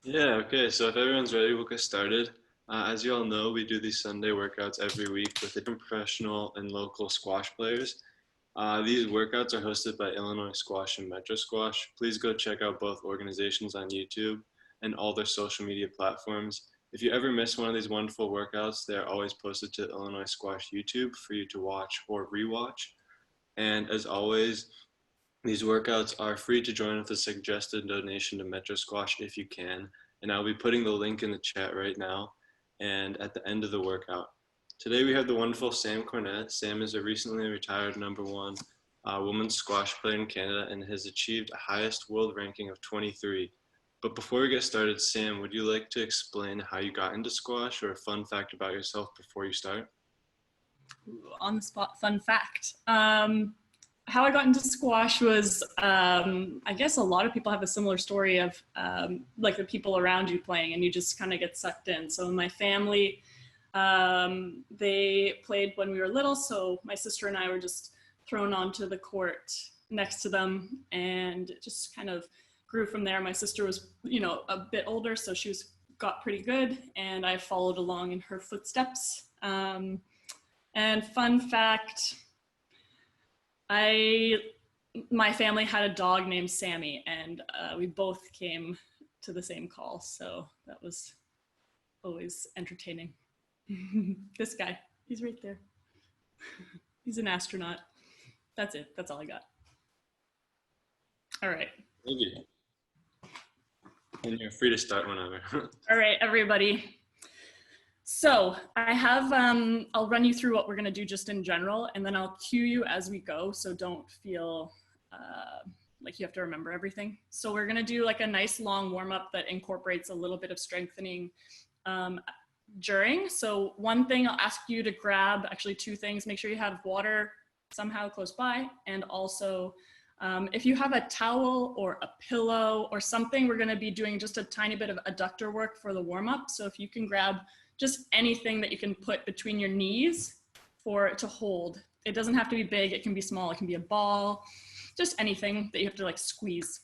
Yeah, okay. So if everyone's ready, we'll get started. As you all know, we do these Sunday workouts every week with different professional and local squash players. These workouts are hosted by Illinois Squash and Metro Squash. Please go check out both organizations on YouTube and all their social media platforms. If you ever miss one of these wonderful workouts, they are always posted to Illinois Squash YouTube for you to watch or rewatch. And as always, these workouts are free to join with a suggested donation to Metro Squash if you can, and I'll be putting the link in the chat right now and at the end of the workout. Today we have the wonderful Sam Cornett. Sam is a recently retired number one women's squash player in Canada and has achieved a highest world ranking of 23. But before we get started, Sam, would you like to explain how you got into squash or a fun fact about yourself before you start? On the spot fun fact. How I got into squash was, I guess a lot of people have a similar story of like the people around you playing and you just kind of get sucked in. So my family, they played when we were little. So my sister and I were just thrown onto the court next to them and it just kind of grew from there. My sister was, a bit older, so she got pretty good and I followed along in her footsteps. And fun fact, my family had a dog named Sammy, and we both came to the same call, so that was always entertaining. This guy, he's right there. He's an astronaut. That's it. That's all I got. All right. Thank you. And you're free to start whenever. All right, everybody. So I have, I'll run you through what we're gonna do just in general, and then I'll cue you as we go, so don't feel like you have to remember everything. So we're gonna do like a nice long warm up that incorporates a little bit of strengthening during. So one thing I'll ask you to grab, actually two things, make sure you have water somehow close by, and also if you have a towel or a pillow or something, we're gonna be doing just a tiny bit of adductor work for the warm up. So if you can grab just anything that you can put between your knees for it to hold. It doesn't have to be big, it can be small, it can be a ball, just anything that you have to like squeeze.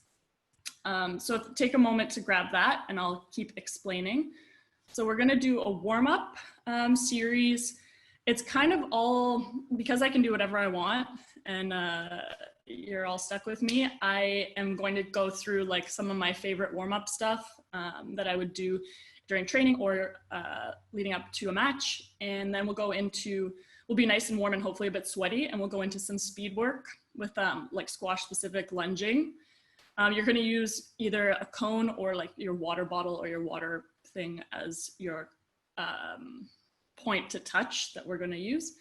So take a moment to grab that and I'll keep explaining. So we're gonna do a warm-up series. It's kind of all, because I can do whatever I want and you're all stuck with me, I am going to go through like some of my favorite warm-up stuff that I would do during training or leading up to a match. And then we'll be nice and warm and hopefully a bit sweaty, and we'll go into some speed work with like squash specific lunging. You're gonna use either a cone or like your water bottle or your water thing as your point to touch that we're gonna use.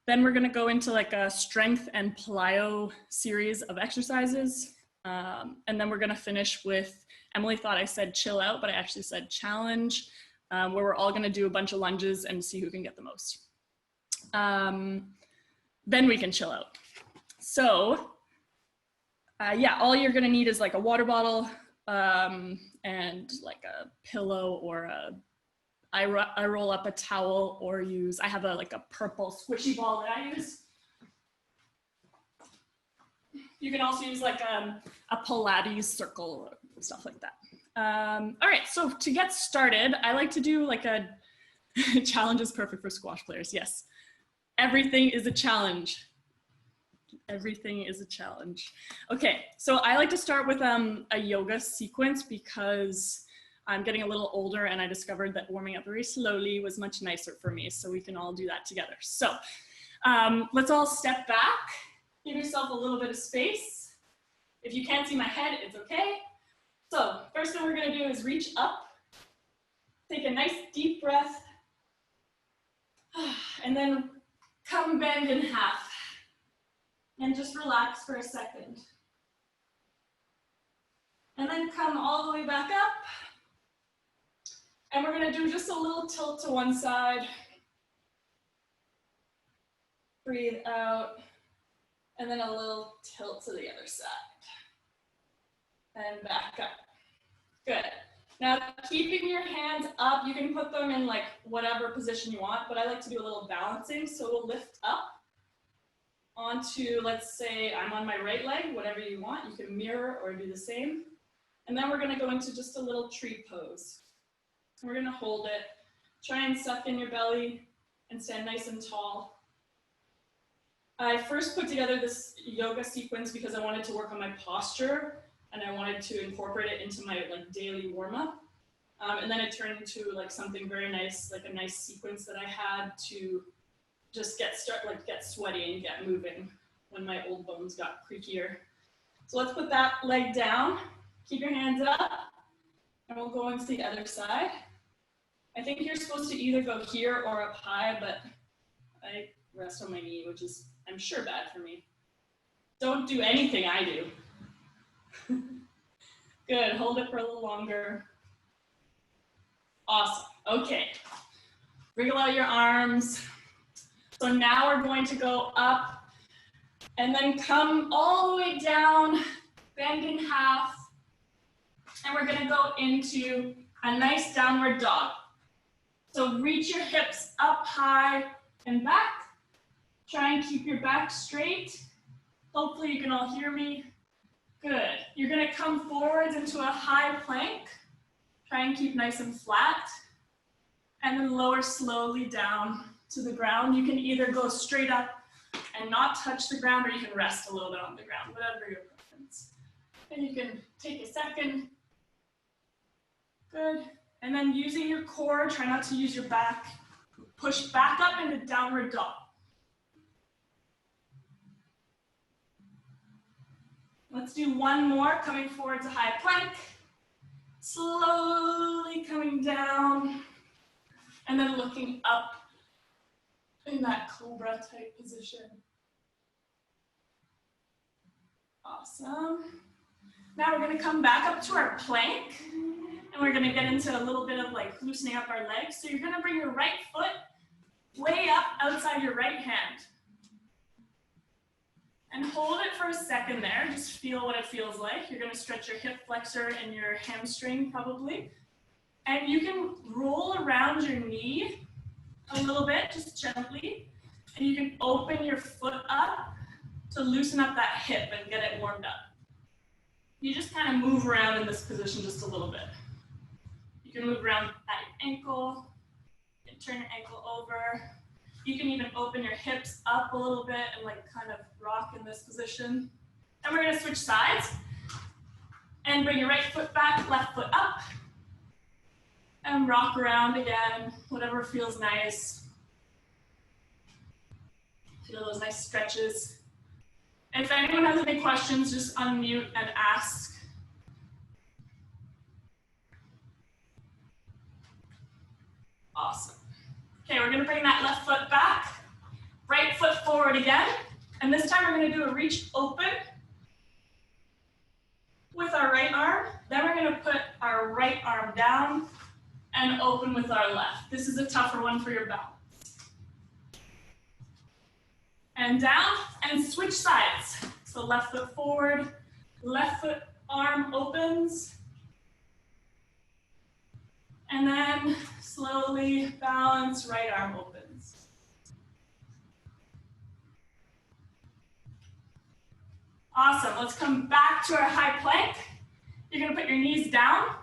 Then we're gonna go into like a strength and plyo series of exercises. And then we're gonna finish with, Emily thought I said chill out, but I actually said challenge, where we're all gonna do a bunch of lunges and see who can get the most. Then we can chill out. So yeah, all you're gonna need is like a water bottle and like a pillow or I roll up a towel or I have like a purple squishy ball that I use. You can also use like a Pilates circle, stuff like that. All right, so to get started, I like to do like a challenge is perfect for squash players. Yes, everything is a challenge. Everything is a challenge. Okay, so I like to start with a yoga sequence because I'm getting a little older and I discovered that warming up very slowly was much nicer for me. So we can all do that together. So let's all step back. Give yourself a little bit of space. If you can't see my head, it's okay. So first thing we're gonna do is reach up. Take a nice deep breath. And then come bend in half. And just relax for a second. And then come all the way back up. And we're gonna do just a little tilt to one side. Breathe out. And then a little tilt to the other side. And back up. Good. Now, keeping your hands up, you can put them in like whatever position you want, but I like to do a little balancing. So we'll lift up onto, let's say I'm on my right leg, whatever you want. You can mirror or do the same. And then we're gonna go into just a little tree pose. We're gonna hold it. Try and suck in your belly and stand nice and tall. I first put together this yoga sequence because I wanted to work on my posture and I wanted to incorporate it into my daily warm-up. And then it turned into something very nice, like a nice sequence that I had to just get sweaty and get moving when my old bones got creakier. So let's put that leg down. Keep your hands up, and we'll go into the other side. I think you're supposed to either go here or up high, but I rest on my knee, which is, I'm sure, bad for me. Don't do anything I do. Good, hold it for a little longer. Awesome, okay. Wriggle out your arms. So now we're going to go up and then come all the way down, bend in half, and we're gonna go into a nice downward dog. So reach your hips up high and back. Try and keep your back straight. Hopefully you can all hear me. Good. You're gonna come forwards into a high plank. Try and keep nice and flat. And then lower slowly down to the ground. You can either go straight up and not touch the ground, or you can rest a little bit on the ground, whatever your preference. And you can take a second. Good. And then using your core, try not to use your back. Push back up into downward dog. Let's do one more, coming forward to high plank. Slowly coming down. And then looking up in that cobra type position. Awesome. Now we're gonna come back up to our plank, and we're gonna get into a little bit of loosening up our legs. So you're gonna bring your right foot way up outside your right hand. And hold it for a second there, just feel what it feels like. You're gonna stretch your hip flexor and your hamstring probably. And you can roll around your knee a little bit, just gently. And you can open your foot up to loosen up that hip and get it warmed up. You just kind of move around in this position just a little bit. You can move around at your ankle, and turn your ankle over. You can even open your hips up a little bit and kind of rock in this position. And we're gonna switch sides and bring your right foot back, left foot up. And rock around again, whatever feels nice. Feel those nice stretches. And if anyone has any questions, just unmute and ask. Awesome. Okay, we're gonna bring that left foot back, right foot forward again. And this time we're gonna do a reach open with our right arm. Then we're gonna put our right arm down and open with our left. This is a tougher one for your balance. And down, and switch sides. So left foot forward, left foot arm opens. And then slowly balance, right arm opens. Awesome, let's come back to our high plank. You're gonna put your knees down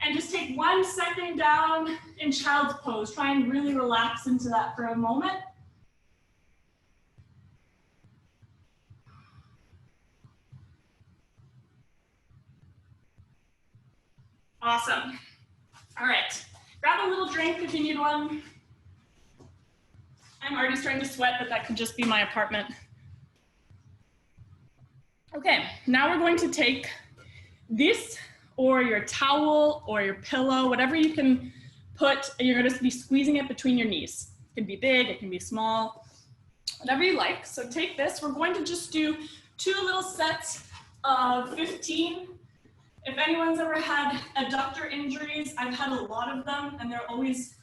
and just take 1 second down in child's pose. Try and really relax into that for a moment. Awesome. All right, grab a little drink if you need one. I'm already starting to sweat, but that could just be my apartment. Okay, now we're going to take this or your towel or your pillow, whatever you can put, and you're gonna be squeezing it between your knees. It can be big, it can be small, whatever you like. So take this, we're going to just do 2 little sets of 15. If anyone's ever had adductor injuries, I've had a lot of them, and they're always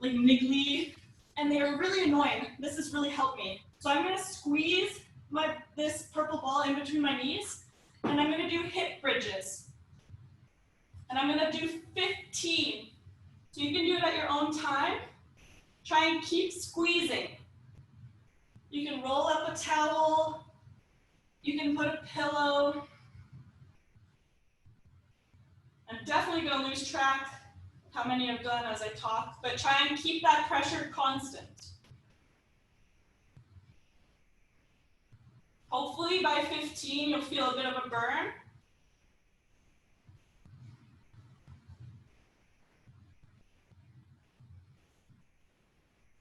niggly, and they are really annoying. This has really helped me. So I'm gonna squeeze this purple ball in between my knees, and I'm gonna do hip bridges. And I'm gonna do 15. So you can do it at your own time. Try and keep squeezing. You can roll up a towel. You can put a pillow. I'm definitely going to lose track how many I've done as I talk, but try and keep that pressure constant. Hopefully by 15, you'll feel a bit of a burn.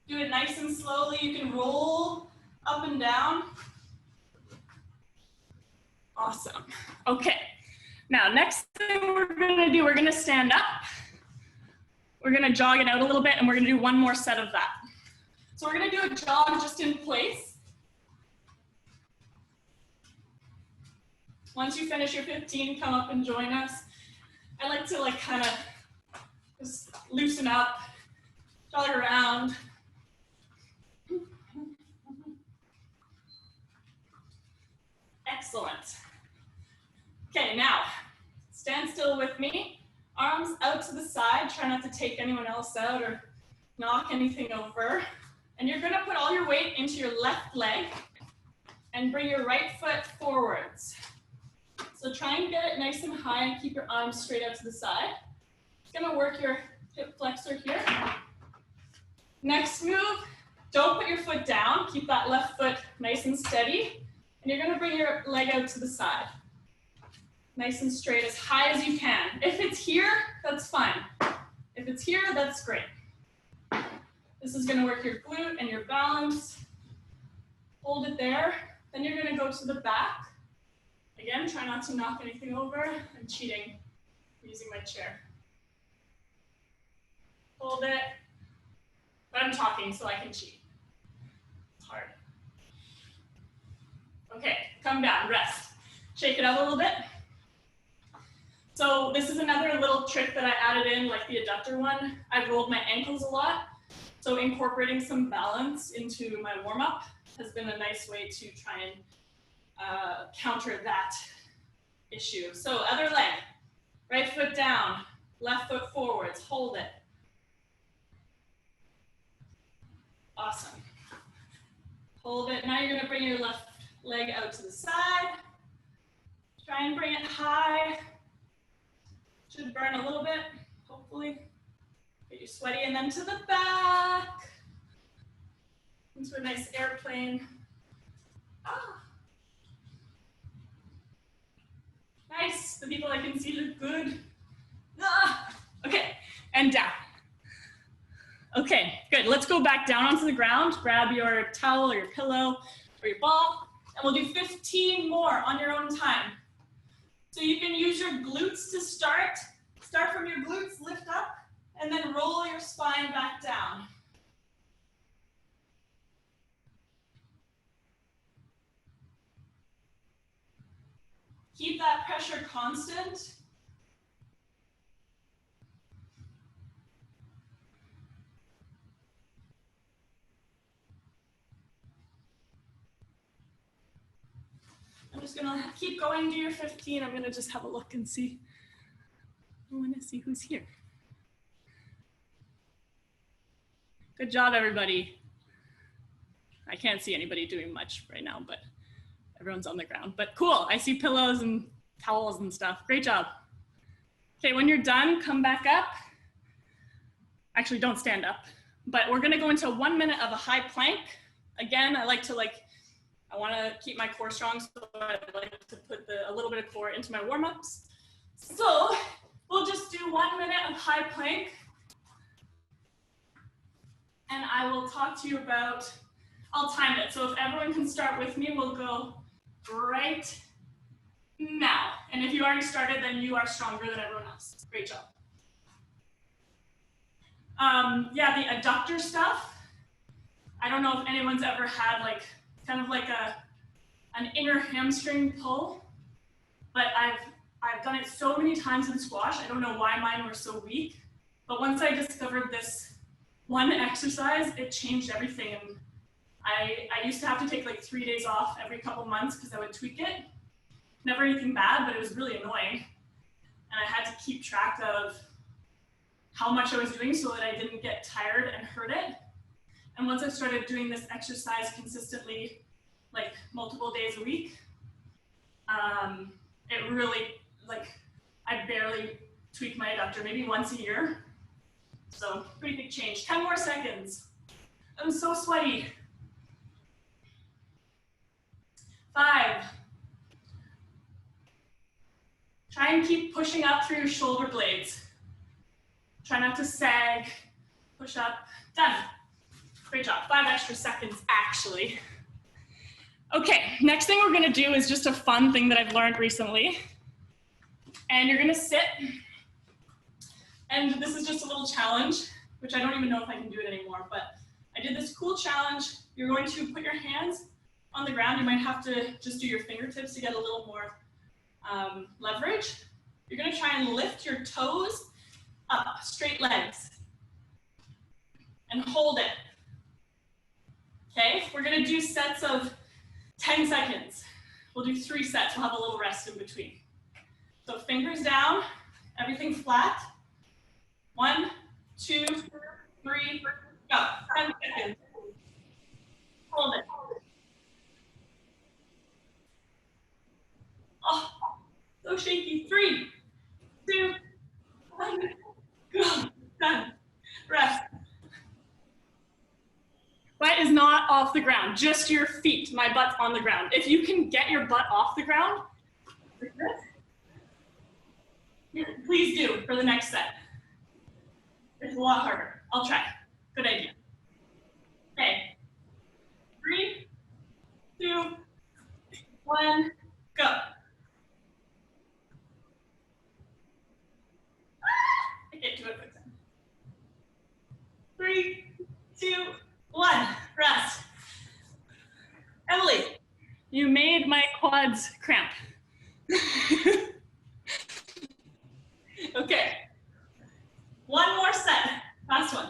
Do it nice and slowly. You can roll up and down. Awesome. Okay. Now, next thing we're going to do, we're going to stand up. We're going to jog it out a little bit, and we're going to do one more set of that. So we're going to do a jog just in place. Once you finish your 15, come up and join us. I like to kind of just loosen up, jog around. Excellent. Okay, now stand still with me. Arms out to the side. Try not to take anyone else out or knock anything over. And you're going to put all your weight into your left leg and bring your right foot forwards. So try and get it nice and high and keep your arms straight out to the side. It's going to work your hip flexor here. Next move, don't put your foot down. Keep that left foot nice and steady. And you're going to bring your leg out to the side. Nice and straight, as high as you can. If it's here, that's fine. If it's here, that's great. This is going to work your glute and your balance. Hold it there. Then you're going to go to the back. Again, try not to knock anything over. I'm cheating using my chair. Hold it. But I'm talking, so I can cheat. It's hard. Okay, come down, rest. Shake it out a little bit. So this is another little trick that I added in, like the adductor one. I've rolled my ankles a lot. So incorporating some balance into my warm-up has been a nice way to try and counter that issue. So other leg, right foot down, left foot forwards, hold it. Awesome. Hold it. Now you're going to bring your left leg out to the side. Try and bring it high. Should burn a little bit, hopefully. Get you sweaty, and then to the back. Into a nice airplane. Ah. Nice. The people I can see look good. Ah. Okay, and down. Okay, good. Let's go back down onto the ground. Grab your towel or your pillow or your ball, and we'll do 15 more on your own time. So you can use your glutes to start. Start from your glutes, lift up, and then roll your spine back down. Keep that pressure constant. I'm just gonna keep going, do your 15. I'm gonna just have a look and see. I wanna see who's here. Good job, everybody. I can't see anybody doing much right now, but everyone's on the ground. But cool, I see pillows and towels and stuff. Great job. Okay, when you're done, come back up. Actually, don't stand up. But we're gonna go into 1 minute of a high plank. Again, I like to I wanna keep my core strong, so I like to put a little bit of core into my warm-ups. So we'll just do 1 minute of high plank. And I will talk to you about, I'll time it. So if everyone can start with me, we'll go right now. And if you already started, then you are stronger than everyone else. Great job. Yeah, the adductor stuff. I don't know if anyone's ever had kind of like an inner hamstring pull, but I've done it so many times in squash. I don't know why mine were so weak, but once I discovered this one exercise, it changed everything. And I used to have to take 3 days off every couple months because I would tweak it. Never anything bad, but it was really annoying. And I had to keep track of how much I was doing so that I didn't get tired and hurt it. And once I started doing this exercise consistently, multiple days a week, it really, I barely tweak my adductor, maybe once a year. So pretty big change. 10 more seconds. I'm so sweaty. 5. Try and keep pushing up through your shoulder blades. Try not to sag. Push up. Done. Great job. 5 extra seconds, actually. Okay, next thing we're gonna do is just a fun thing that I've learned recently. And you're gonna sit. And this is just a little challenge, which I don't even know if I can do it anymore, but I did this cool challenge. You're going to put your hands on the ground. You might have to just do your fingertips to get a little more leverage. You're gonna try and lift your toes up, straight legs, and hold it. Okay, we're gonna do sets of 10 seconds. We'll do 3 sets, we'll have a little rest in between. So fingers down, everything flat. 1, 2, 3, go. 10 seconds. Hold it. Oh, so shaky. 3, 2, 1, go. Done. Rest. Butt is not off the ground, just your feet. My butt's on the ground. If you can get your butt off the ground, like this, please do for the next set. It's a lot harder. I'll try. Good idea. Okay. 3, 2, 1, go. I can't do it quick time. 3, 2, 1, rest. Emily, you made my quads cramp. Okay, 1 more set, last one.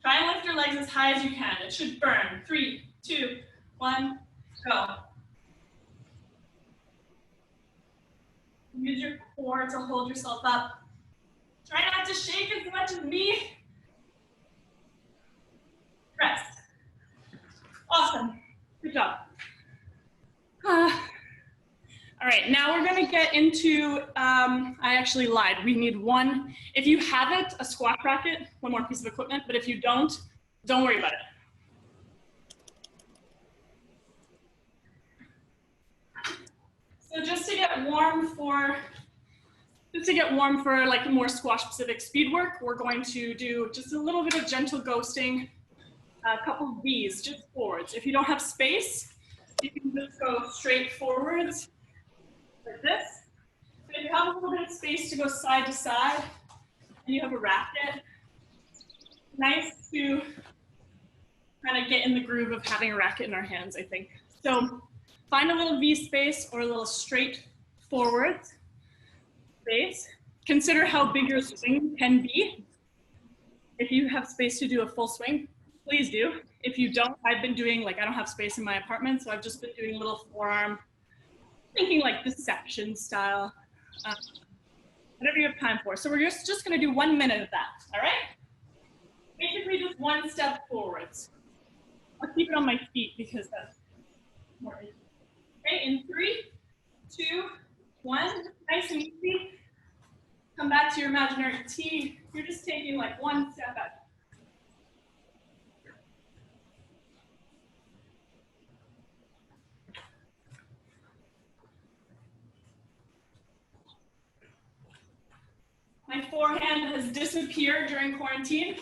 Try and lift your legs as high as you can. It should burn. 3, 2, 1, go. Use your core to hold yourself up. Try not to shake as much as me. Rest. Awesome. Good job. All right, now we're gonna get into, I actually lied. We need one, if you have it, a squat racket, one more piece of equipment, but if you don't worry about it. So just to get warm for like more squash specific speed work, we're going to do just a little bit of gentle ghosting, a couple of V's, just forwards. If you don't have space, you can just go straight forwards like this. But if you have a little bit of space to go side to side and you have a racket, nice to kind of get in the groove of having a racket in our hands, I think. So find a little V space or a little straight forward space. Consider how big your swing can be. If you have space to do a full swing, please do. If you don't, I've been doing, like, I don't have space in my apartment, so I've just been doing a little forearm, thinking like deception style, whatever you have time for. So we're just gonna do 1 minute of that, all right? Basically just 1 step forwards. I'll keep it on my feet because that's more easy. Okay, in 3, 2, 1, nice and easy. Come back to your imaginary T. You're just taking like 1 step out. My forehand has disappeared during quarantine.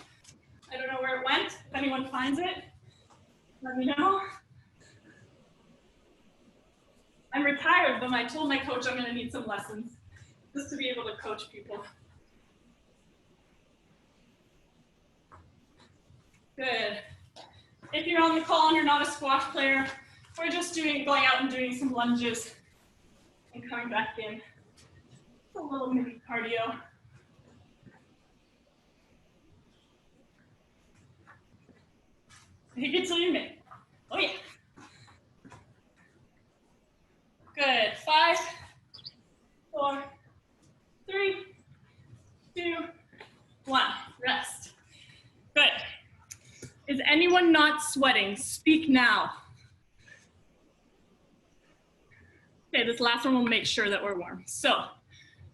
I don't know where it went. If anyone finds it, let me know. I'm retired, but I told my coach I'm gonna need some lessons just to be able to coach people. Good. If you're on the call and you're not a squash player, we're just going out and doing some lunges and coming back in. It's a little mini cardio. Take it till you make it. Oh yeah. Good. 5, 4, 3, 2, 1. Rest. Good. Is anyone not sweating? Speak now. Okay, this last one will make sure that we're warm. So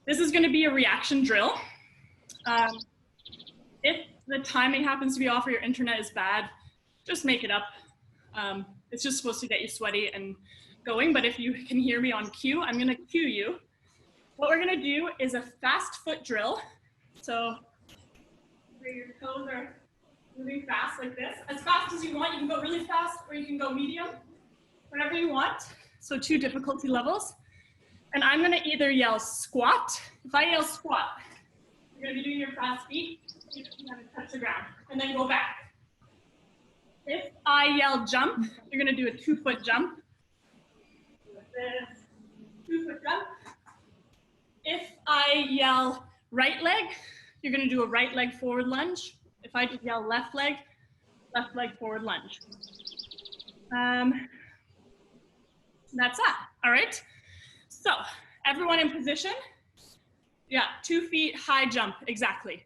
this is gonna be a reaction drill. If the timing happens to be off or your internet is bad, just make it up. It's just supposed to get you sweaty and going, but if you can hear me on cue, I'm gonna cue you. What we're gonna do is a fast foot drill. So where your toes are moving fast like this. As fast as you want, you can go really fast or you can go medium, whatever you want. So 2 difficulty levels. And I'm gonna either yell squat. If I yell squat, you're gonna be doing your fast feet. You're gonna touch the ground and then go back. If I yell jump, you're gonna do a 2-foot jump. Like this, 2-foot jump. If I yell right leg, you're gonna do a right leg forward lunge. If I just yell left leg forward lunge. That's that, all right? So everyone in position. Yeah, 2 feet high jump, exactly.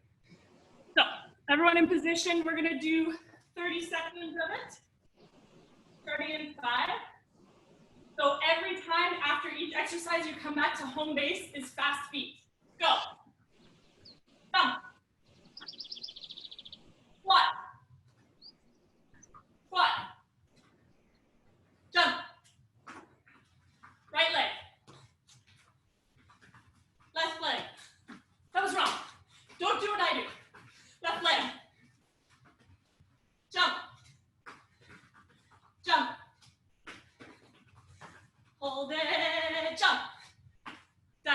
So everyone in position, we're gonna do 30 seconds of it, starting in 5. So every time after each exercise, you come back to home base is fast feet. Go. Jump. Squat. Squat. Jump. Right leg. Left leg. That was wrong. Don't do what I do. Left leg. Jump. Jump. Hold it. Jump. Done.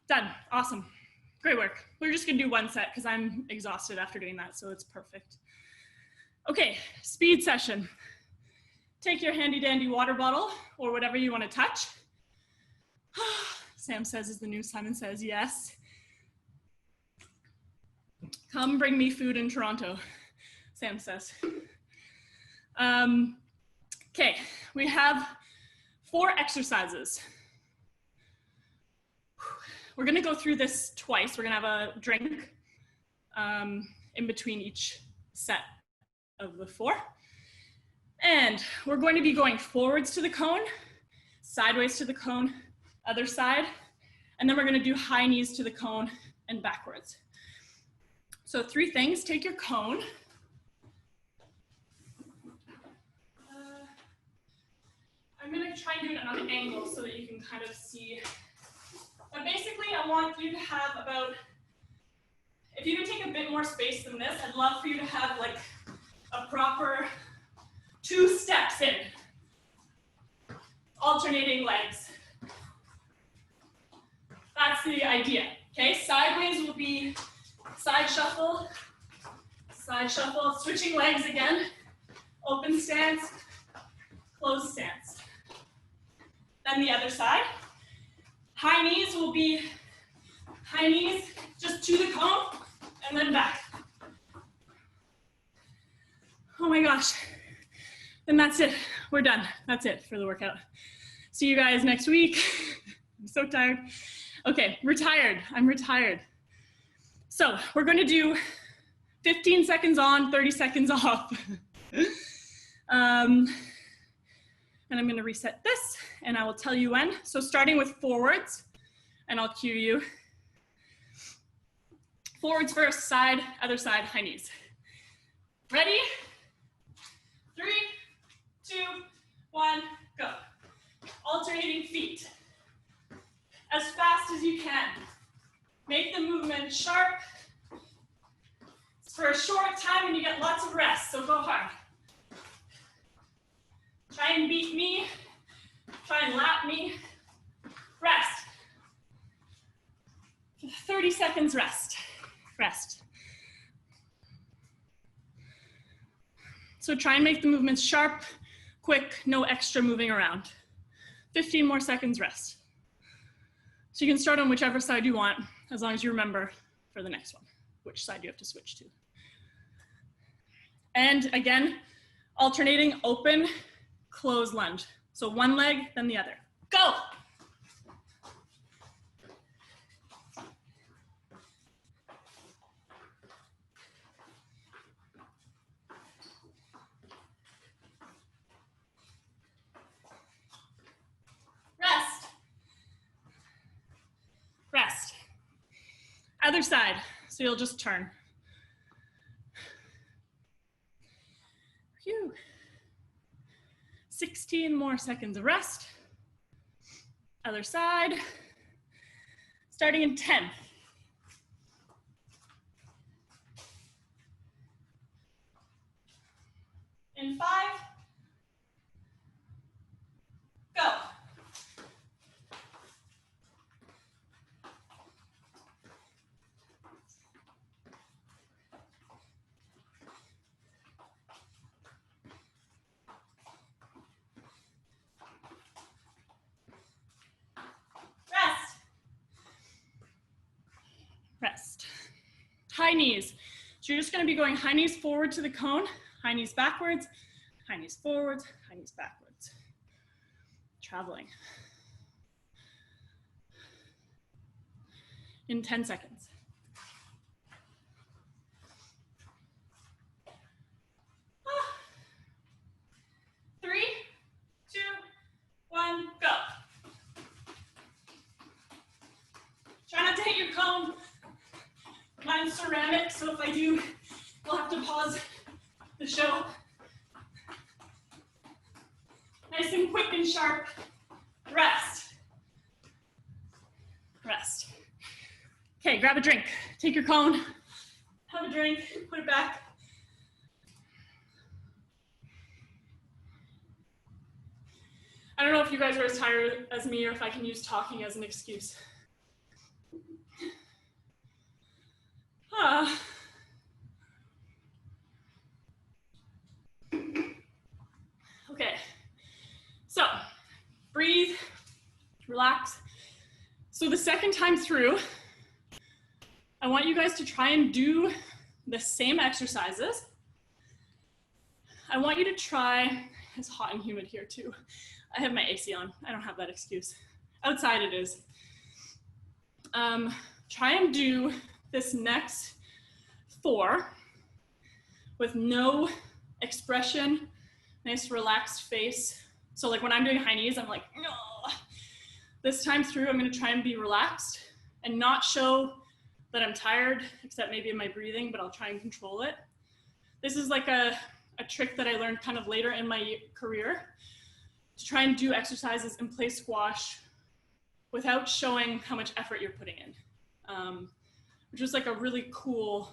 Done. Awesome. Great work. We're just gonna do 1 set because I'm exhausted after doing that, so it's perfect. Okay, speed session. Take your handy dandy water bottle or whatever you want to touch. Sam says is the new Simon says, yes. Come bring me food in Toronto, Sam says. Okay, we have 4 exercises. We're gonna go through this twice. We're gonna have a drink in between each set of the 4. And we're going to be going forwards to the cone, sideways to the cone, other side, and then we're gonna do high knees to the cone and backwards. So 3 things, take your cone. I'm gonna try and do it on an angle so that you can kind of see. But basically I want you to have about, if you could take a bit more space than this, I'd love for you to have like a proper 2 steps in, alternating legs. That's the idea, okay? Sideways will be side shuffle, switching legs again, open stance, closed stance. Then the other side. High knees will be high knees just to the cone and then back. Oh my gosh. And that's it. We're done. That's it for the workout. See you guys next week. I'm so tired. Okay, retired. I'm retired. So we're going to do 15 seconds on, 30 seconds off. And I'm going to reset this and I will tell you when. So starting with forwards, and I'll cue you. Forwards first, side, other side, high knees. Ready? 3, 2, 1, go. Alternating feet. As fast as you can. Make the movement sharp. It's for a short time and you get lots of rest, so go hard. Try and beat me. Try and lap me. Rest. 30 seconds rest. Rest. So try and make the movements sharp, quick, no extra moving around. 15 more seconds rest. So you can start on whichever side you want, as long as you remember for the next one, which side you have to switch to. And again, alternating open, close lunge. So one leg, then the other. Go! Other side, so you'll just turn. Phew. 16 more seconds of rest. Other side, starting in 10. In 5, go. Rest. Rest. High knees. So you're just going to be going high knees forward to the cone, high knees backwards, high knees forwards, high knees backwards. Traveling. In 10 seconds. Ah. 3, 2, 1, go. Try not to hit your cone. Mine's ceramic, so if I do, we'll have to pause the show. Nice and quick and sharp. Rest. Rest. Okay, grab a drink. Take your cone, have a drink, put it back. I don't know if you guys are as tired as me or if I can use talking as an excuse. Okay, so breathe, relax. So the second time through, I want you guys to try and do the same exercises. I want you to try, it's hot and humid here too. I have my AC on, I don't have that excuse. Outside it is. Try and do this next 4 with no expression, nice relaxed face. So like when I'm doing high knees, I'm like, no. This time through, I'm gonna try and be relaxed and not show that I'm tired, except maybe in my breathing, but I'll try and control it. This is like a trick that I learned kind of later in my career, to try and do exercises and play squash without showing how much effort you're putting in, which was like a really cool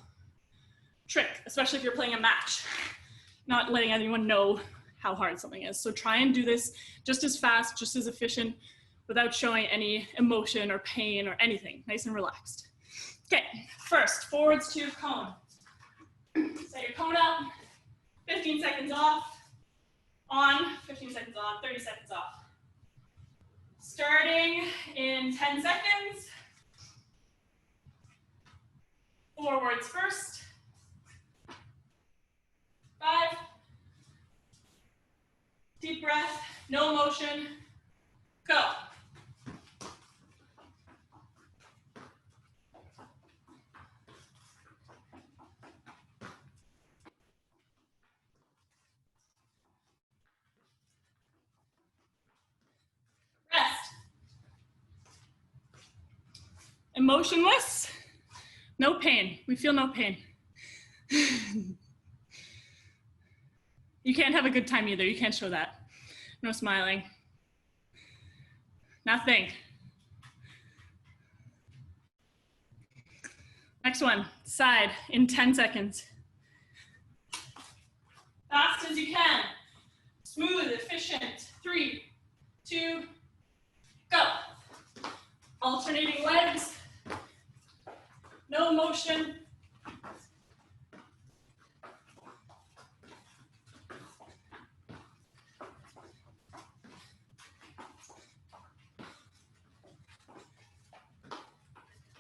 trick, especially if you're playing a match, not letting anyone know how hard something is. So try and do this just as fast, just as efficient, without showing any emotion or pain or anything, nice and relaxed. Okay, first, forwards to cone. Set your cone up, 15 seconds off, on, 15 seconds on, 30 seconds off. Starting in 10 seconds. Forwards first. 5. Deep breath, no motion. Go. Rest. Emotionless, no pain. We feel no pain. You can't have a good time either. You can't show that. No smiling. Nothing. Next one, side in 10 seconds. Fast as you can. Smooth, efficient. 3, 2, go. Alternating legs. No motion.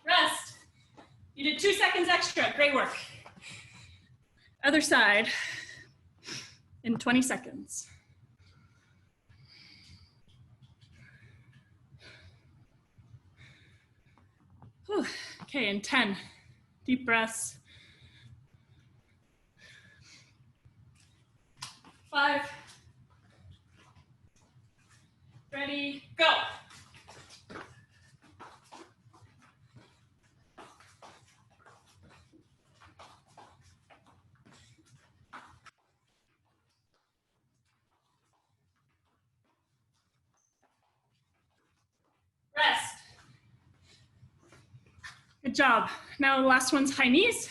Rest. You did 2 seconds extra. Great work. Other side in 20 seconds. Whew. Okay, in 10. Deep breaths. 5. Ready, go. Good job. Now the last one's high knees.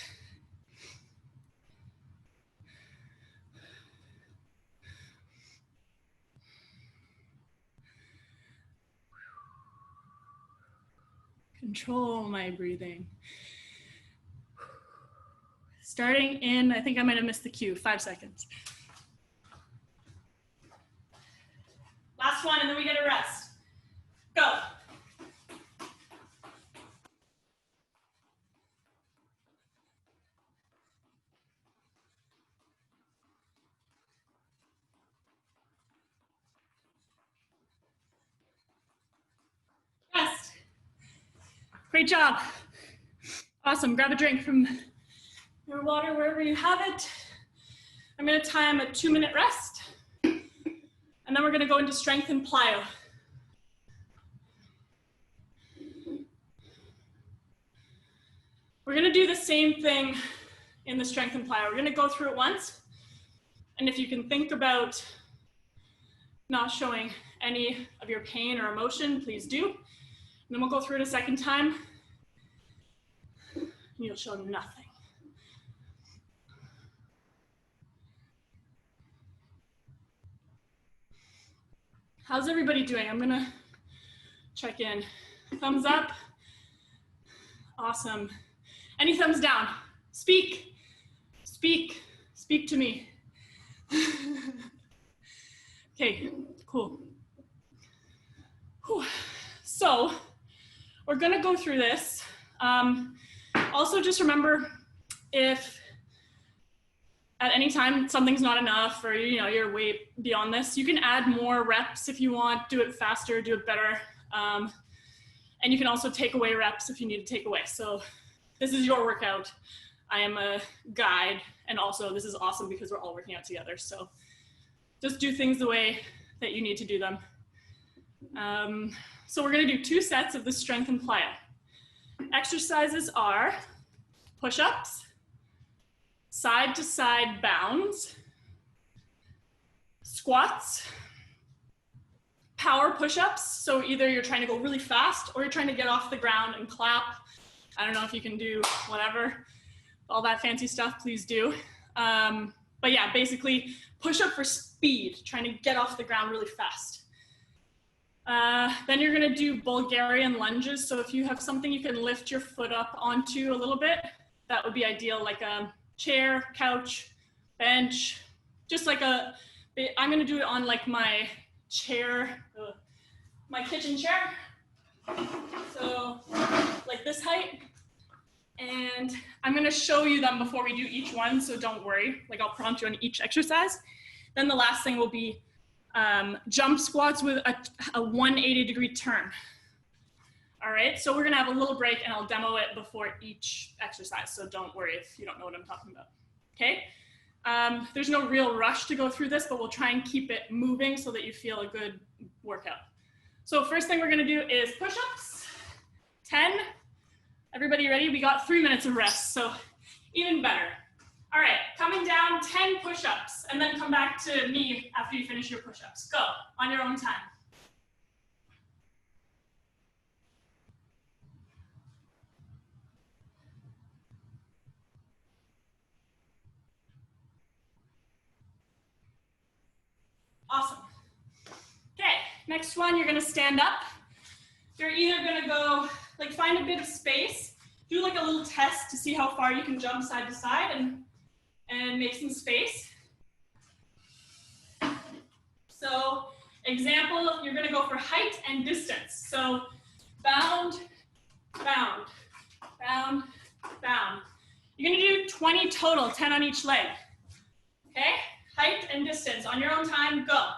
Control my breathing. Starting in, I think I might have missed the cue, 5 seconds. Last one, and then we get a rest. Go. Rest. Great job. Awesome. Grab a drink from your water wherever you have it. I'm going to time a 2-minute rest. And then we're going to go into strength and plyo. We're going to do the same thing in the strength and plyo. We're going to go through it once. And if you can think about not showing any of your pain or emotion, please do. And then we'll go through it a second time. And you'll show nothing. How's everybody doing? I'm gonna check in. Thumbs up. Awesome. Any thumbs down? Speak, speak, speak to me. Okay, cool. Whew. So we're gonna go through this. Also just remember, if at any time something's not enough or you're way beyond this, you can add more reps if you want, do it faster, do it better. And you can also take away reps if you need to take away. So this is your workout. I am a guide, and also this is awesome because we're all working out together. So just do things the way that you need to do them. So we're gonna do 2 sets of the strength and plyo. Exercises are push-ups, side to side bounds, squats, power push-ups. So either you're trying to go really fast or you're trying to get off the ground and clap. I don't know if you can do whatever, all that fancy stuff, please do. But yeah, basically push up for speed, trying to get off the ground really fast. Then you're gonna do Bulgarian lunges. So if you have something you can lift your foot up onto a little bit, that would be ideal, like a chair, couch, bench, just like I'm gonna do it on like my chair, my kitchen chair. So like this height. And I'm gonna show you them before we do each one, so don't worry. Like I'll prompt you on each exercise. Then the last thing will be jump squats with a 180-degree turn. All right, so we're gonna have a little break and I'll demo it before each exercise, so don't worry if you don't know what I'm talking about, okay? There's no real rush to go through this, but we'll try and keep it moving so that you feel a good workout. So first thing we're gonna do is push-ups, 10. Everybody ready? We got 3 minutes of rest, so even better. All right, coming down, 10 push-ups, and then come back to me after you finish your push-ups. Go, on your own time. Awesome. Okay, next one, you're gonna stand up. You're either gonna go, like find a bit of space, do like a little test to see how far you can jump side to side and make some space. So example, you're gonna go for height and distance. So bound, bound, bound, bound. You're gonna do 20 total, 10 on each leg. Okay, height and distance on your own time, go.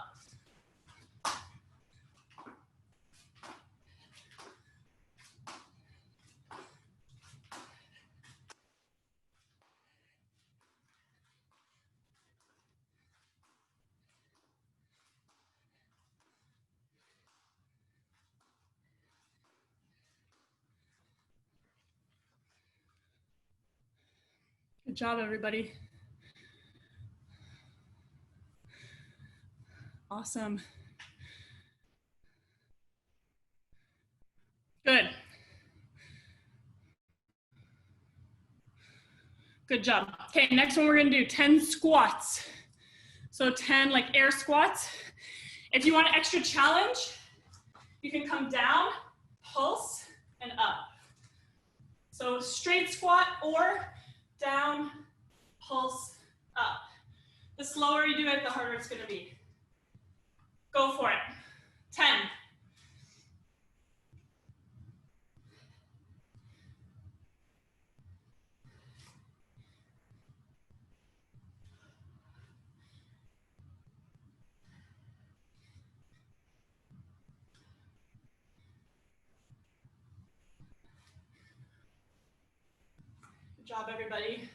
Good job, everybody. Awesome. Good. Good job. Okay, next one we're gonna do 10 squats. So 10 like air squats. If you want an extra challenge, you can come down, pulse, and up. So straight squat or down, pulse, up. The slower you do it, the harder it's gonna be. Go for it. 10. Good job, everybody.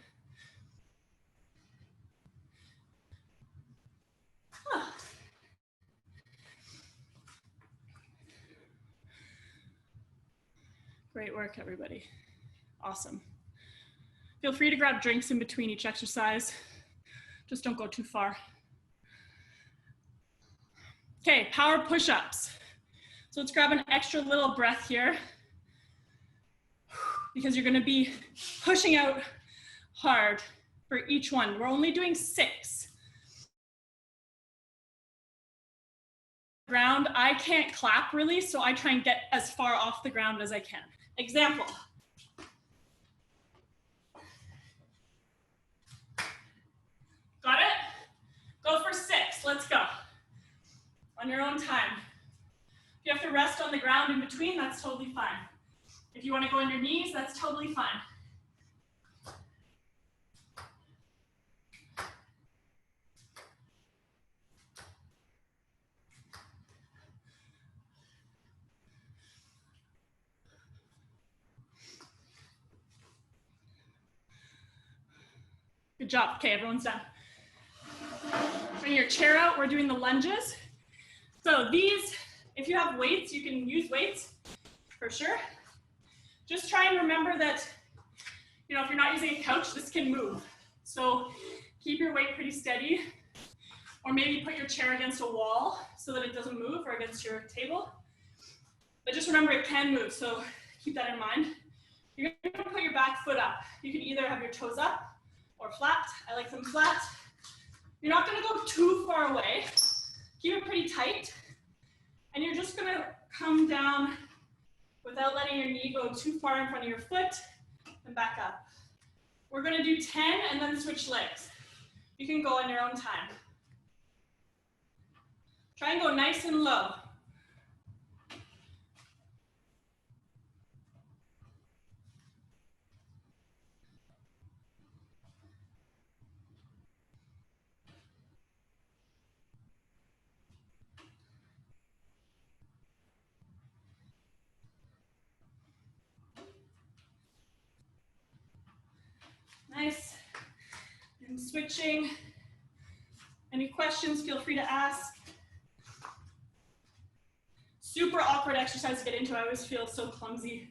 Great work, everybody. Awesome. Feel free to grab drinks in between each exercise. Just don't go too far. Okay, power push-ups. So let's grab an extra little breath here because you're gonna be pushing out hard for each one. We're only doing 6. Ground, I can't clap really, so I try and get as far off the ground as I can. Example. Got it? Go for 6, let's go. On your own time. If you have to rest on the ground in between, that's totally fine. If you want to go on your knees, that's totally fine. Good job. Okay, everyone's done. Bring your chair out. We're doing the lunges. So these, if you have weights, you can use weights for sure. Just try and remember that, you know, if you're not using a couch, this can move. So keep your weight pretty steady, or maybe put your chair against a wall so that it doesn't move, or against your table. But just remember it can move, so keep that in mind. You're gonna put your back foot up. You can either have your toes up or flat. I like them flat. You're not gonna go too far away. Keep it pretty tight. And you're just gonna come down without letting your knee go too far in front of your foot and back up. We're gonna do 10 and then switch legs. You can go on your own time. Try and go nice and low. Nice. And switching. Any questions, feel free to ask. Super awkward exercise to get into. I always feel so clumsy.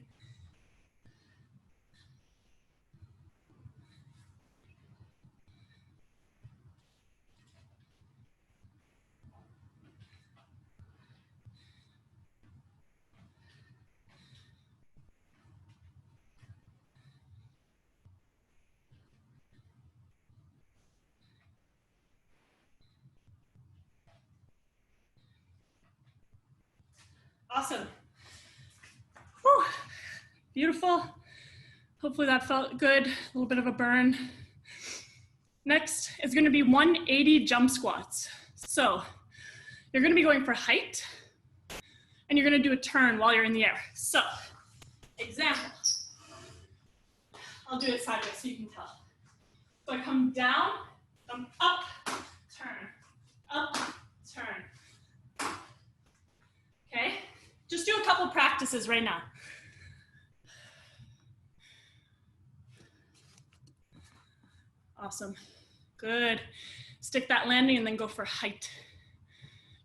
Awesome. Whew. Beautiful. Hopefully that felt good. A little bit of a burn. Next is going to be 180 jump squats. So you're going to be going for height, and you're going to do a turn while you're in the air. So, example. I'll do it sideways so you can tell. So I come down, come up, turn, up, turn. Okay? Just do a couple practices right now. Awesome. Good. Stick that landing and then go for height.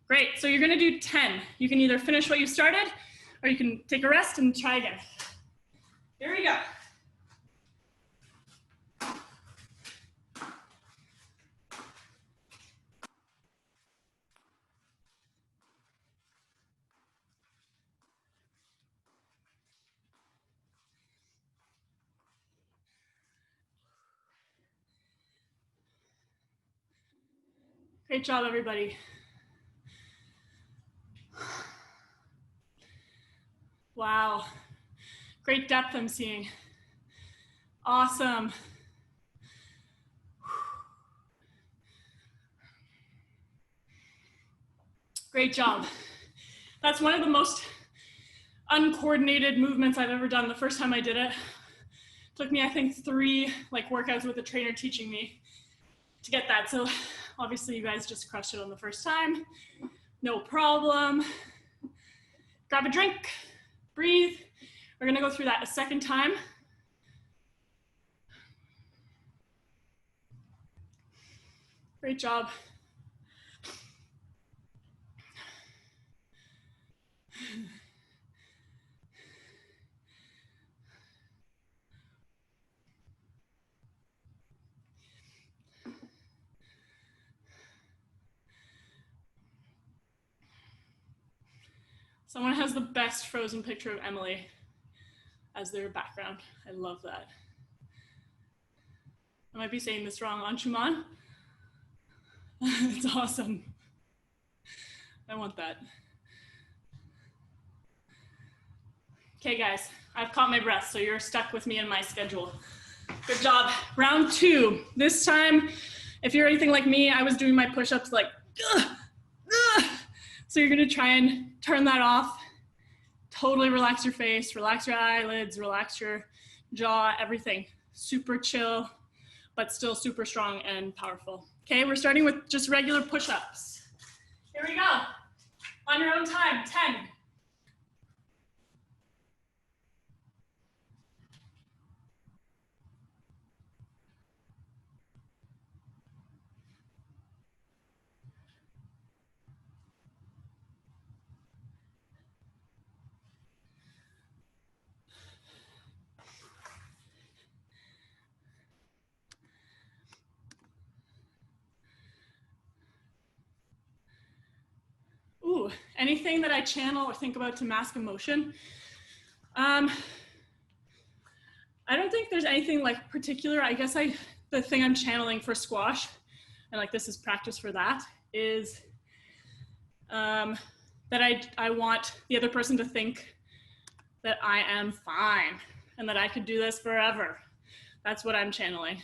Great. So you're going to do 10. You can either finish what you started or you can take a rest and try again. Here we go. Great job, everybody. Wow. Great depth I'm seeing. Awesome. Great job. That's one of the most uncoordinated movements I've ever done. The first time I did it, took me, I think, 3 workouts with a trainer teaching me to get that. So obviously you guys just crushed it on the first time. No problem. Grab a drink, breathe. We're gonna go through that a second time. Great job. Someone has the best frozen picture of Emily as their background. I love that. I might be saying this wrong, Anshuman. It's awesome. I want that. Okay, guys, I've caught my breath, so you're stuck with me in my schedule. Good job. Round 2. This time, if you're anything like me, I was doing my push-ups like, ugh, ugh. So you're gonna try and turn that off. Totally relax your face, relax your eyelids, relax your jaw, everything. Super chill, but still super strong and powerful. Okay, we're starting with just regular push-ups. Here we go. On your own time, 10. Ooh, anything that I channel or think about to mask emotion? I don't think there's anything particular. I guess the thing I'm channeling for squash, and this is practice for that, is that I want the other person to think that I am fine and that I could do this forever. That's what I'm channeling.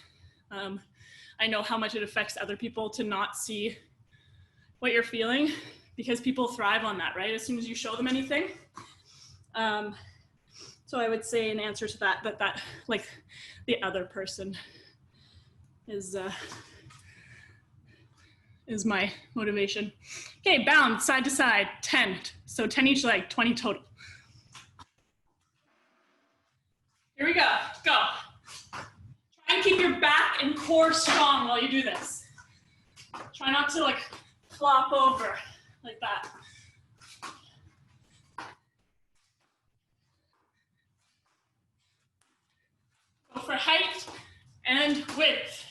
I know how much it affects other people to not see what you're feeling, because people thrive on that, right? As soon as you show them anything. So I would say in answer to that the other person is my motivation. Okay, bound side to side, 10. So 10 each leg, 20 total. Here we go, go. Try and keep your back and core strong while you do this. Try not to flop over like that. Go for height and width.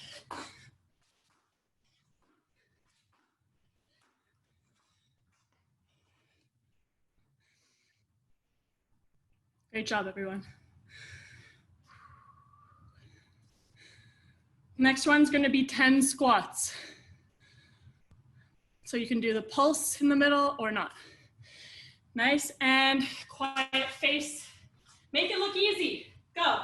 Great job, everyone. Next one's going to be 10 squats. So you can do the pulse in the middle or not. Nice and quiet face. Make it look easy. Go.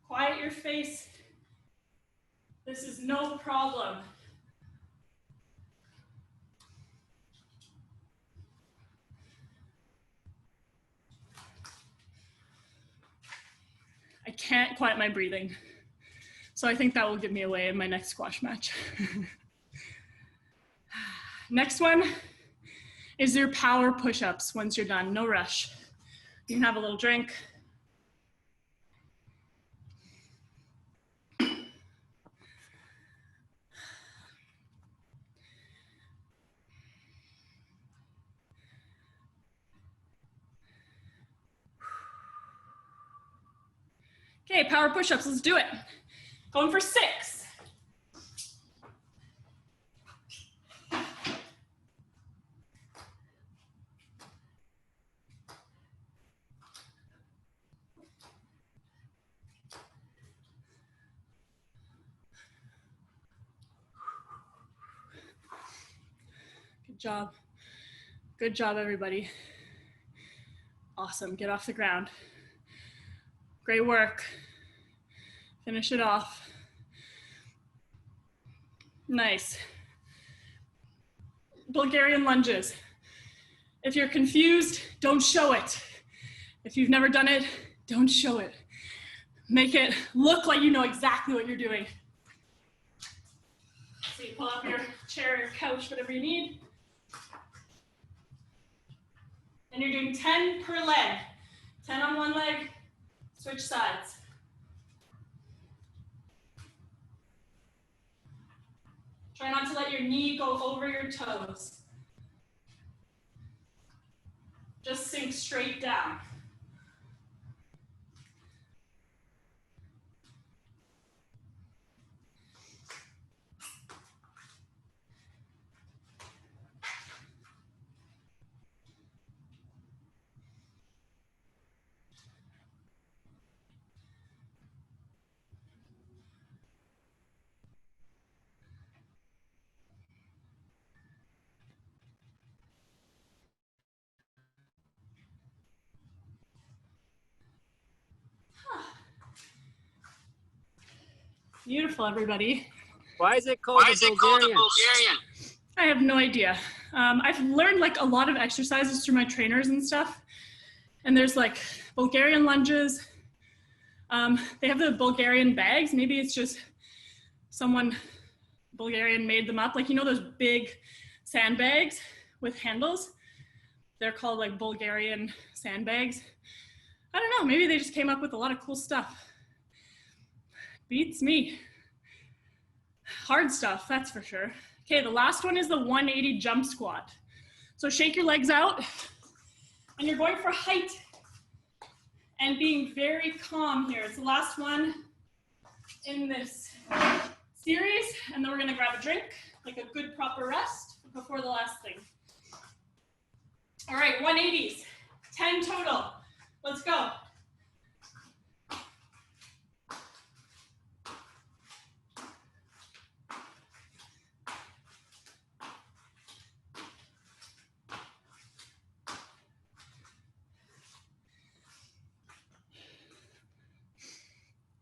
Quiet your face. This is no problem. I can't quiet my breathing. So I think that will give me away in my next squash match. Next one is your power push-ups once you're done, no rush. You can have a little drink. Okay, power push-ups, let's do it. Going for 6. job. Good job, everybody. Awesome, get off the ground. Great work. Finish it off. Nice. Bulgarian lunges. If you're confused, don't show it. If you've never done it, don't show it. Make it look like you know exactly what you're doing. So you pull up your chair, your couch, whatever you need. And you're doing 10 per leg. 10 on one leg, switch sides. Try not to let your knee go over your toes. Just sink straight down. Beautiful, everybody. Why is it called a Bulgarian? I have no idea. I've learned like a lot of exercises through my trainers and stuff. And there's like Bulgarian lunges. They have the Bulgarian bags. Maybe it's just someone Bulgarian made them up. Like, you know, those big sandbags with handles? They're called like Bulgarian sandbags. I don't know, maybe they just came up with a lot of cool stuff. Beats me. Hard stuff, that's for sure. Okay, the last one is the 180 jump squat. So shake your legs out, and you're going for height and being very calm here. It's the last one in this series, and then we're gonna grab a drink, like a good proper rest before the last thing. All right, 180s, 10 total. Let's go.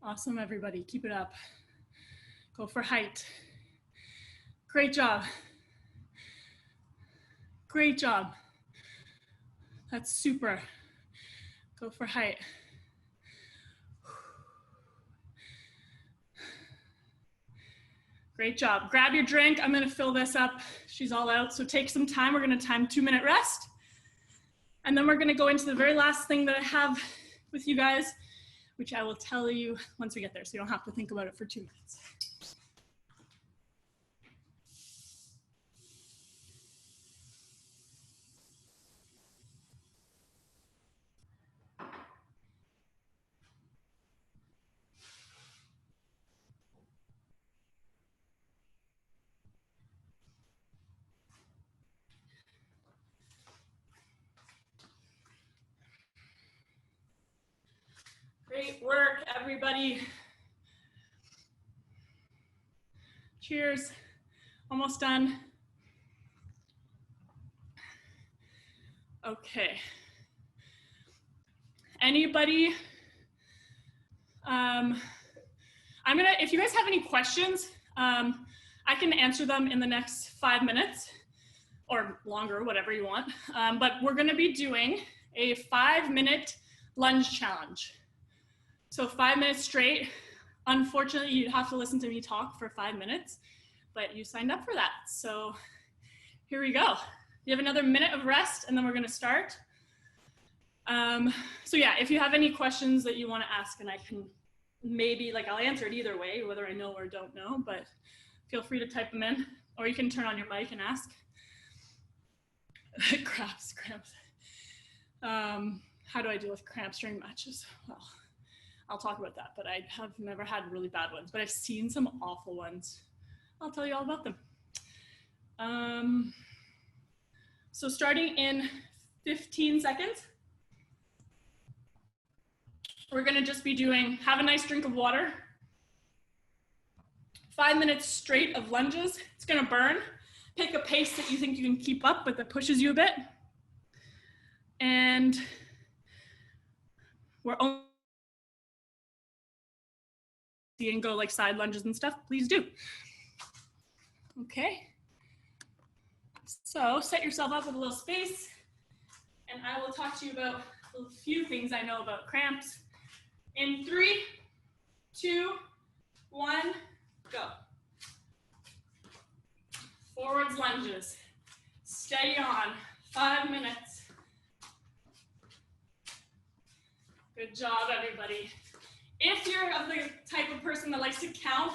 Awesome, everybody. Keep it up. Go for height. Great job. Great job. That's super. Go for height. Great job. Grab your drink. I'm going to fill this up. She's all out. So take some time. We're going to time 2-minute rest. And then we're going to go into the very last thing that I have with you guys, which I will tell you once we get there, so you don't have to think about it for 2 minutes. Great work, everybody. Cheers. Almost done. Okay. Anybody? If you guys have any questions, I can answer them in the next 5 minutes or longer, whatever you want. But we're gonna be doing a 5-minute lunge challenge. So 5 minutes straight. Unfortunately, you'd have to listen to me talk for 5 minutes, but you signed up for that. So here we go. You have another minute of rest, and then we're gonna start. So yeah, if you have any questions that you wanna ask, and I can maybe, like, I'll answer it either way, whether I know or don't know, but feel free to type them in, or you can turn on your mic and ask. Cramps. How do I deal with cramps during matches? Well, I'll talk about that, but I have never had really bad ones, but I've seen some awful ones. I'll tell you all about them. So starting in 15 seconds, we're gonna just be doing, have a nice drink of water, 5 minutes straight of lunges. It's gonna burn, pick a pace that you think you can keep up, but that pushes you a bit. And we're only and go like side lunges and stuff, please do. Okay. So set yourself up with a little space, and I will talk to you about a few things I know about cramps. In 3, 2, 1, go. Forwards lunges. Steady on. 5 minutes. Good job, everybody. If you're of the type of person that likes to count,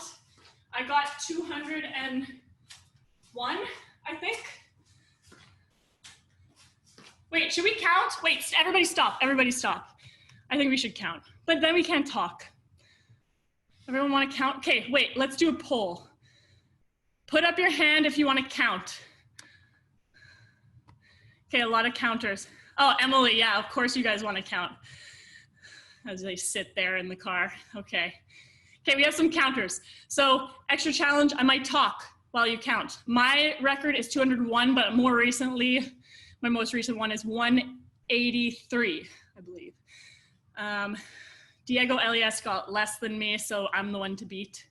I got 201, I think. Wait, should we count? Wait, everybody stop, everybody stop. I think we should count, but then we can't talk. Everyone want to count? Okay, wait, let's do a poll. Put up your hand if you want to count. Okay, a lot of counters. Oh, Emily, yeah, of course you guys want to count. As they sit there in the car, okay. Okay, we have some counters. So, extra challenge, I might talk while you count. My record is 201, but more recently, my most recent one is 183, I believe. Diego Elias got less than me, so I'm the one to beat.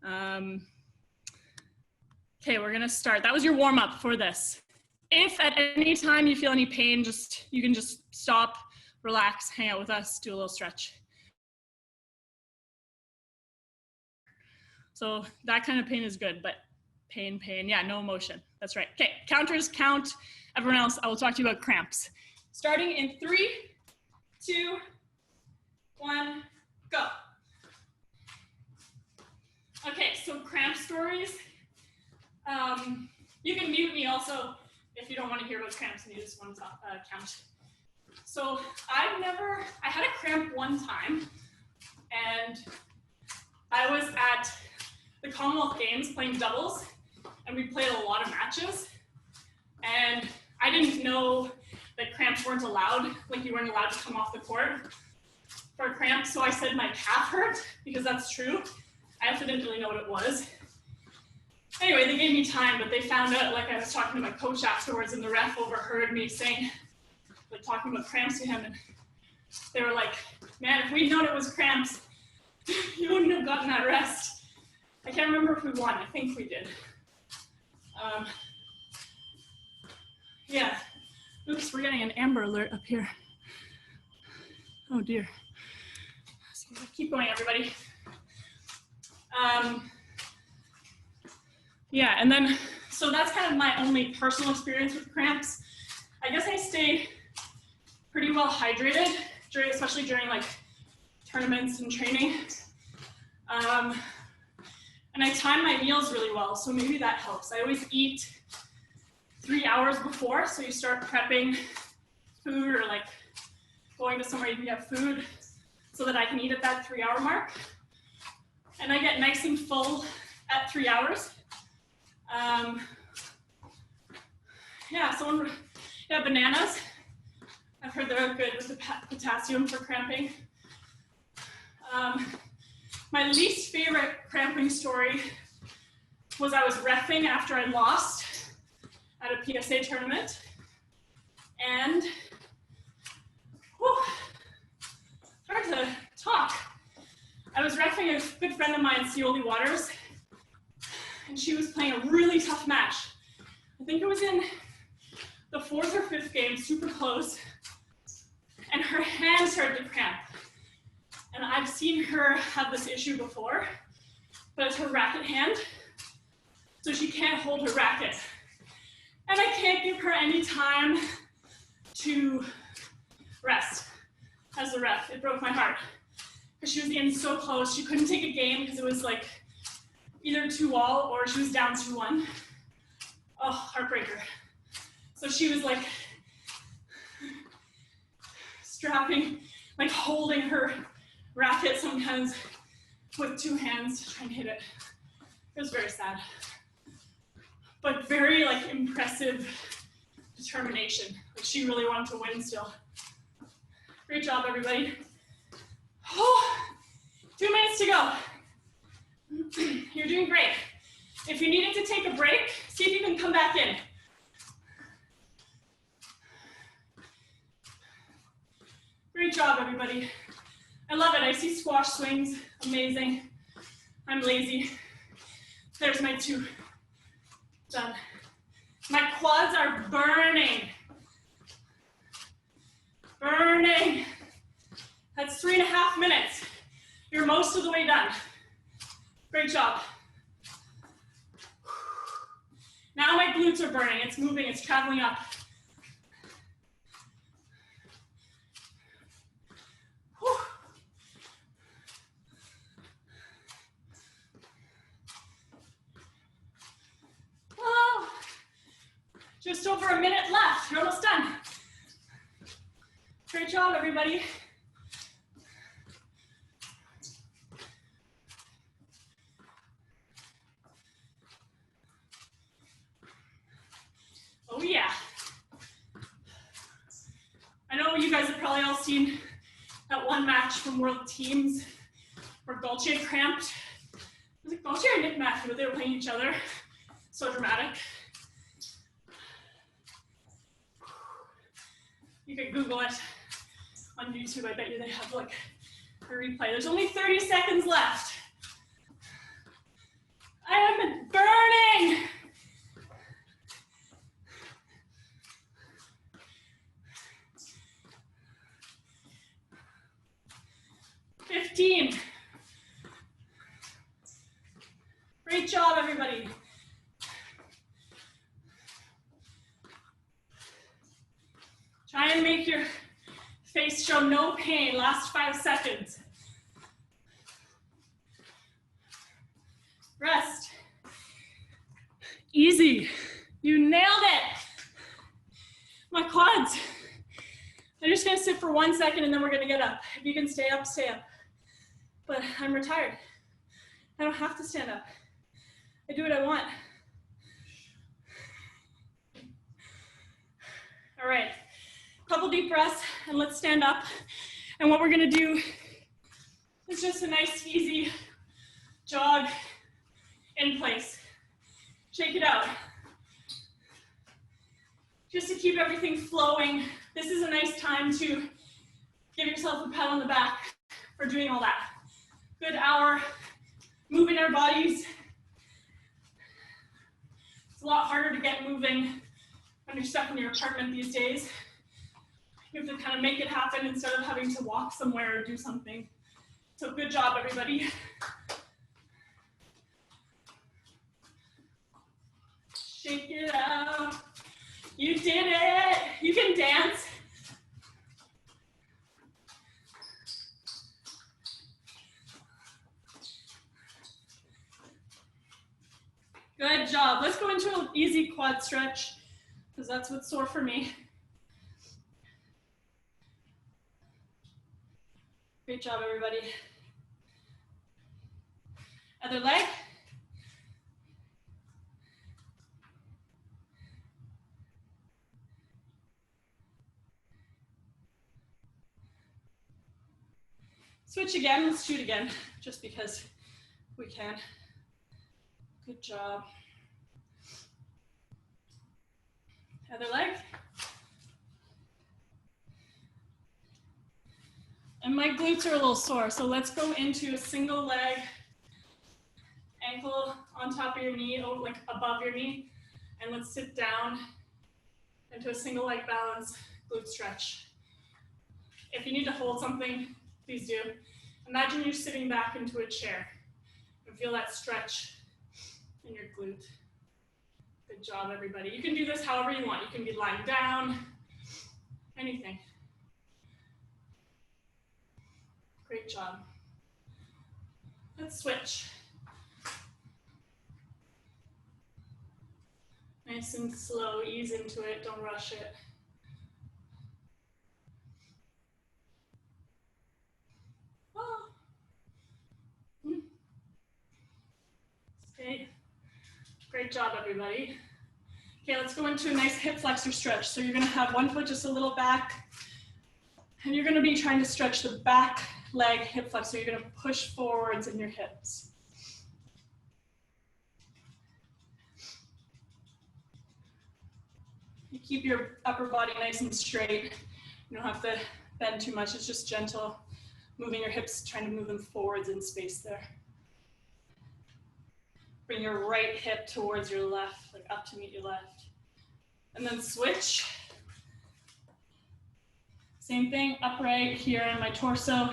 Okay, we're gonna start. That was your warm up for this. If at any time you feel any pain, you can just stop, relax, hang out with us, do a little stretch. So that kind of pain is good, but pain, yeah, no emotion. That's right. Okay, counters, count. Everyone else, I will talk to you about cramps. Starting in 3, 2, 1, go. Okay, so cramp stories. You can mute me also if you don't want to hear about cramps and you just want to count. So I had a cramp one time, and I was at the Commonwealth Games playing doubles, and we played a lot of matches, and I didn't know that cramps weren't allowed, like you weren't allowed to come off the court for a cramp, so I said my calf hurt, because that's true. I also didn't really know what it was. Anyway, they gave me time, but they found out, like I was talking to my coach afterwards, and the ref overheard me saying, like talking about cramps to him, and they were like, man, if we'd known it was cramps, you wouldn't have gotten that rest. I can't remember if we won. I think we did. Yeah. Oops, we're getting an Amber Alert up here. Oh dear. Keep going, everybody. Yeah, and then, so that's kind of my only personal experience with cramps. I guess I stay pretty well hydrated, especially during like tournaments and training. And I time my meals really well, so maybe that helps. I always eat 3 hours before, so you start prepping food or like going to somewhere you can get food so that I can eat at that 3 hour mark. And I get nice and full at 3 hours. Yeah, bananas. I've heard they're good with the potassium for cramping. My least favorite cramping story was I was reffing after I lost at a PSA tournament. And, hard to talk. I was reffing a good friend of mine, Cioli Waters, and she was playing a really tough match. I think it was in the 4th or 5th game, super close, and her hand started to cramp. And I've seen her have this issue before, but it's her racket hand, so she can't hold her racket. And I can't give her any time to rest as a ref. It broke my heart, because she was in so close. She couldn't take a game because it was like either 2-all or she was down 2-1. Oh, heartbreaker. So she was like strapping, like holding her racket sometimes with 2 hands to try and hit it. It was very sad, but very like impressive determination. Like she really wanted to win still. Great job, everybody. Oh, 2 minutes to go. You're doing great. If you needed to take a break, see if you can come come back in. Great job, everybody. I love it. I see squash swings. Amazing. I'm lazy. There's my 2. Done. My quads are burning. Burning. That's 3.5 minutes. You're most of the way done. Great job. Now my glutes are burning. It's moving, it's traveling up. Whew. Oh, just over a minute left. You're almost done. Great job, everybody. Oh yeah. I know you guys have probably all seen that one match from World Teams where Gaultier cramped. Was it Gaultier and Nick Matthew? They were playing each other. So dramatic. You could Google it on YouTube. I bet you they have like a replay. There's only 30 seconds left. I am burning. Great job, everybody. Try and make your face show no pain. Last 5 seconds. Rest. Easy. You nailed it. My quads. I'm just gonna sit for 1 second and then we're gonna get up. If you can stay up, stay up. But I'm retired. I don't have to stand up. I do what I want. All right, couple deep breaths and let's stand up. And what we're gonna do is just a nice, easy jog in place. Shake it out. Just to keep everything flowing. This is a nice time to give yourself a pat on the back for doing all that. Good hour, moving our bodies. It's a lot harder to get moving when you're stuck in your apartment these days. You have to kind of make it happen instead of having to walk somewhere or do something. So good job, everybody. Shake it out. You did it. You can dance. Good job. Let's go into an easy quad stretch because that's what's sore for me. Great job, everybody. Other leg. Switch again, let's shoot again, just because we can. Good job. Other leg. And my glutes are a little sore, so let's go into a single leg, ankle on top of your knee, or like above your knee, and let's sit down into a single leg balance, glute stretch. If you need to hold something, please do. Imagine you're sitting back into a chair and feel that stretch in your glute. Good job, everybody. You can do this however you want. You can be lying down, anything. Great job. Let's switch. Nice and slow, ease into it, don't rush it. Okay, great job, everybody. Okay, let's go into a nice hip flexor stretch. So you're gonna have one foot just a little back, and you're gonna be trying to stretch the back leg hip flexor. You're gonna push forwards in your hips. You keep your upper body nice and straight. You don't have to bend too much. It's just gentle, moving your hips, trying to move them forwards in space there. Bring your right hip towards your left, like up to meet your left. And then switch. Same thing, upright here on my torso.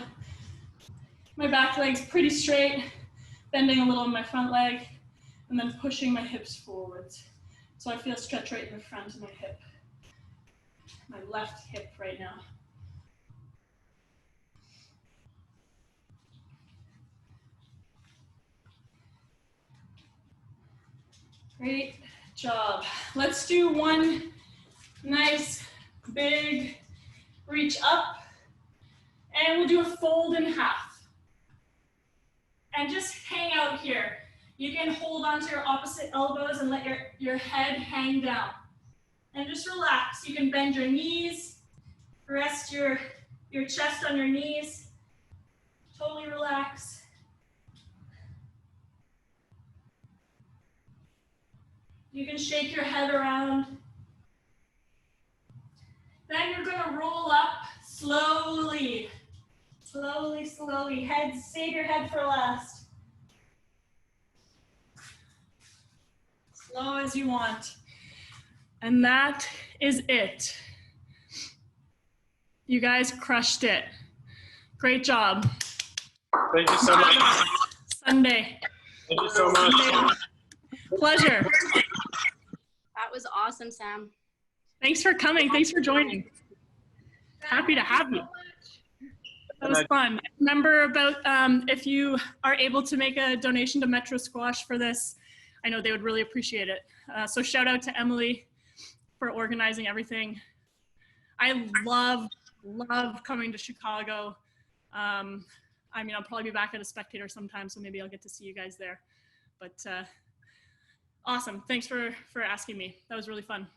My back leg's pretty straight, bending a little in my front leg, and then pushing my hips forwards. So I feel stretch right in the front of my hip, my left hip right now. Great job. Let's do one nice big reach up, and we'll do a fold in half. And just hang out here. You can hold onto your opposite elbows and let your head hang down. And just relax. You can bend your knees, rest your chest on your knees. Totally relax. You can shake your head around. Then you're gonna roll up slowly. Slowly, slowly. Save your head for last. Slow as you want. And that is it. You guys crushed it. Great job. Thank you so much. Sunday. Thank you so much. Pleasure. That was awesome, Sam. Thanks for coming. Thanks for joining. Happy to have you. That was fun. Remember about if you are able to make a donation to Metro Squash for this, I know they would really appreciate it. So shout out to Emily for organizing everything. I love coming to Chicago. I mean, I'll probably be back at a spectator sometime, so maybe I'll get to see you guys there. But awesome. Thanks for asking me. That was really fun.